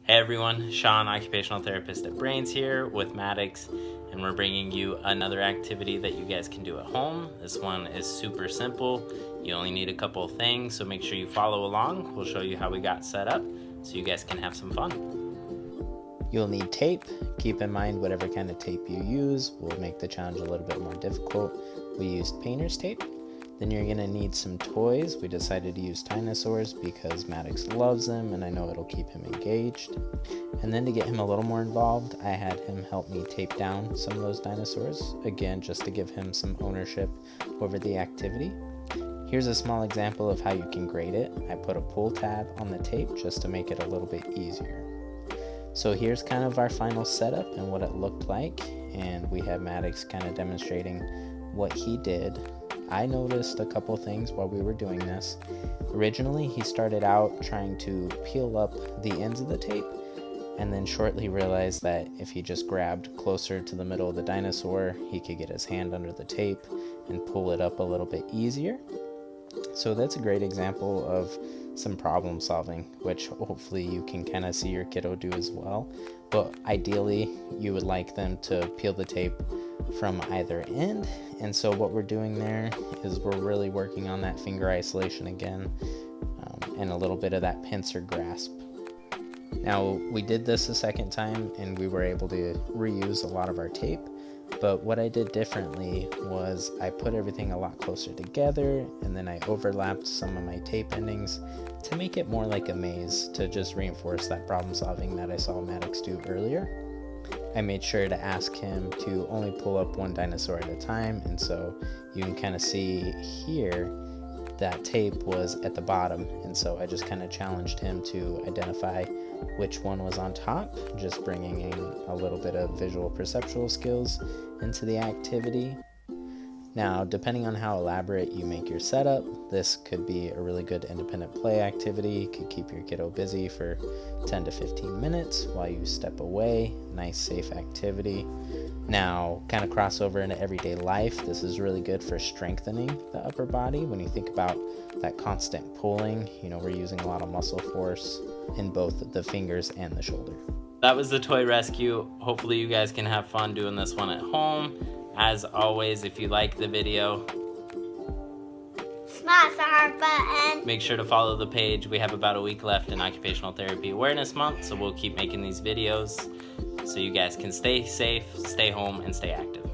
Hey everyone, Sean, occupational therapist at Brains here with Maddox, and we're bringing you another activity that you guys can do at home. This one is super simple. You only need a couple of things, so make sure you follow along. We'll show you how we got set up so you guys can have some fun. You'll need tape. Keep in mind whatever kind of tape you use will make the challenge a little bit more difficult. We used painter's tape. Then you're going to need some toys. We decided to use dinosaurs because Maddox loves them and I know it'll keep him engaged. And then to get him a little more involved, I had him help me tape down some of those dinosaurs, again just to give him some ownership over the activity. Here's a small example of how you can grade it. I put a pull tab on the tape just to make it a little bit easier. So here's kind of our final setup and what it looked like, and we have Maddox kind of demonstrating what he did. I noticed a couple things while we were doing this. Originally, he started out trying to peel up the ends of the tape, and then shortly realized that if he just grabbed closer to the middle of the dinosaur, he could get his hand under the tape and pull it up a little bit easier. So that's a great example of some problem solving, which hopefully you can kind of see your kiddo do as well. But ideally, you would like them to peel the tape from either end. And so what we're doing there is we're really working on that finger isolation again, and a little bit of that pincer grasp. Now, we did this a second time and we were able to reuse a lot of our tape. But what I did differently was I put everything a lot closer together, and then I overlapped some of my tape endings to make it more like a maze, to just reinforce that problem solving that I saw Maddox do earlier. I made sure to ask him to only pull up one dinosaur at a time, and so you can kind of see here that tape was at the bottom, and so I just kind of challenged him to identify which one was on top, just bringing in a little bit of visual perceptual skills into the activity. Now, depending on how elaborate you make your setup, this could be a really good independent play activity. It could keep your kiddo busy for 10 to 15 minutes while you step away. Nice, safe activity. Now, kind of crossover into everyday life. This is really good for strengthening the upper body. When you think about that constant pulling, we're using a lot of muscle force in both the fingers and the shoulder. That was the toy rescue. Hopefully you guys can have fun doing this one at home. As always, if you like the video, smash the heart button. Make sure to follow the page. We have about a week left in Occupational Therapy Awareness Month, so we'll keep making these videos so you guys can stay safe, stay home, and stay active.